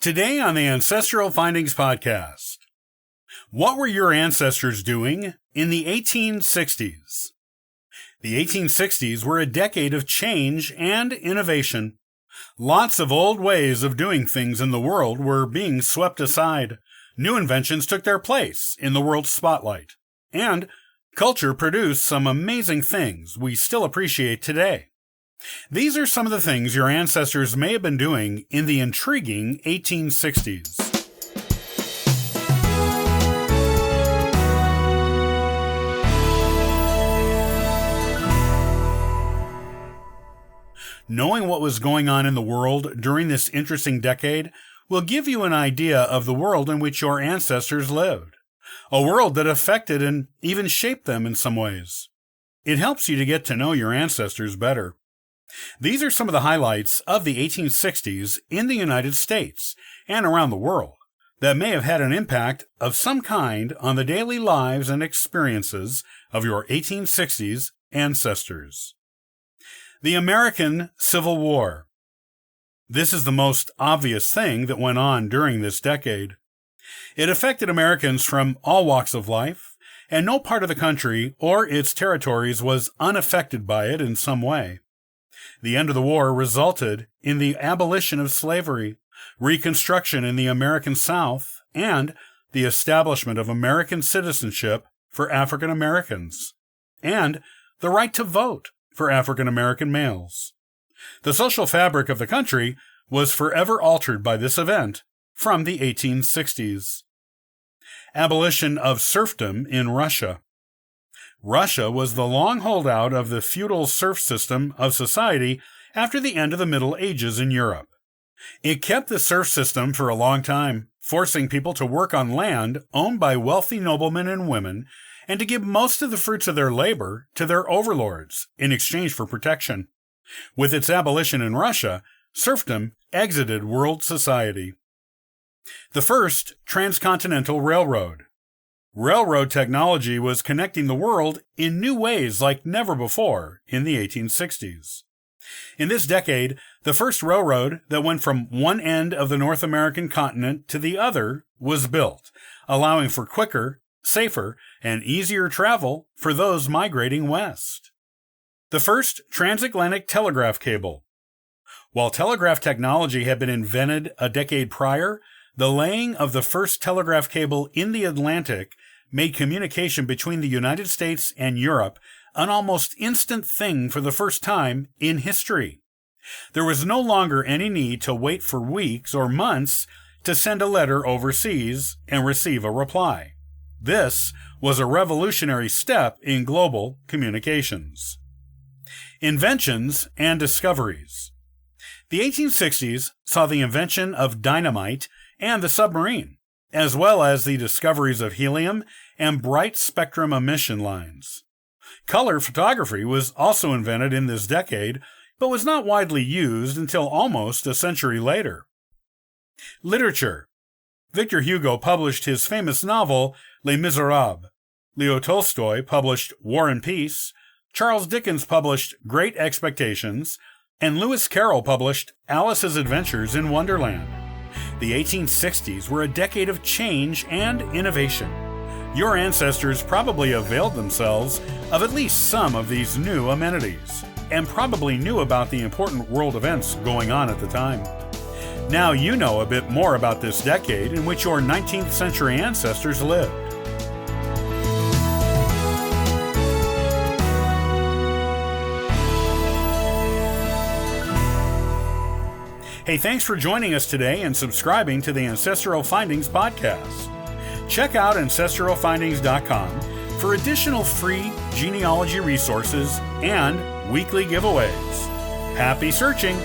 Today on the Ancestral Findings Podcast, what were your ancestors doing in the 1860s? The 1860s were a decade of change and innovation. Lots of old ways of doing things in the world were being swept aside. New inventions took their place in the world's spotlight. And culture produced some amazing things we still appreciate today. These are some of the things your ancestors may have been doing in the intriguing 1860s. Knowing what was going on in the world during this interesting decade will give you an idea of the world in which your ancestors lived, a world that affected and even shaped them in some ways. It helps you to get to know your ancestors better. These are some of the highlights of the 1860s in the United States and around the world that may have had an impact of some kind on the daily lives and experiences of your 1860s ancestors. The American Civil War. This is the most obvious thing that went on during this decade. It affected Americans from all walks of life, and no part of the country or its territories was unaffected by it in some way. The end of the war resulted in the abolition of slavery, Reconstruction in the American South, and the establishment of American citizenship for African Americans, and the right to vote for African American males. The social fabric of the country was forever altered by this event from the 1860s. Abolition of serfdom in Russia. Russia was the long holdout of the feudal serf system of society after the end of the Middle Ages in Europe. It kept the serf system for a long time, forcing people to work on land owned by wealthy noblemen and women and to give most of the fruits of their labor to their overlords in exchange for protection. With its abolition in Russia, serfdom exited world society. The first Transcontinental Railroad. Railroad technology was connecting the world in new ways like never before in the 1860s. In this decade, the first railroad that went from one end of the North American continent to the other was built, allowing for quicker, safer, and easier travel for those migrating west. The first transatlantic telegraph cable. While telegraph technology had been invented a decade prior, the laying of the first telegraph cable in the Atlantic made communication between the United States and Europe an almost instant thing for the first time in history. There was no longer any need to wait for weeks or months to send a letter overseas and receive a reply. This was a revolutionary step in global communications. Inventions and Discoveries. The 1860s saw the invention of dynamite and the submarine, as well as the discoveries of helium and bright spectrum emission lines. Color photography was also invented in this decade, but was not widely used until almost a century later. Literature. Victor Hugo published his famous novel Les Miserables. Leo Tolstoy published War and Peace. Charles Dickens published Great Expectations. And Lewis Carroll published Alice's Adventures in Wonderland. The 1860s were a decade of change and innovation. Your ancestors probably availed themselves of at least some of these new amenities, and probably knew about the important world events going on at the time. Now you know a bit more about this decade in which your 19th century ancestors lived. Hey, thanks for joining us today and subscribing to the Ancestral Findings Podcast. Check out ancestralfindings.com for additional free genealogy resources and weekly giveaways. Happy searching!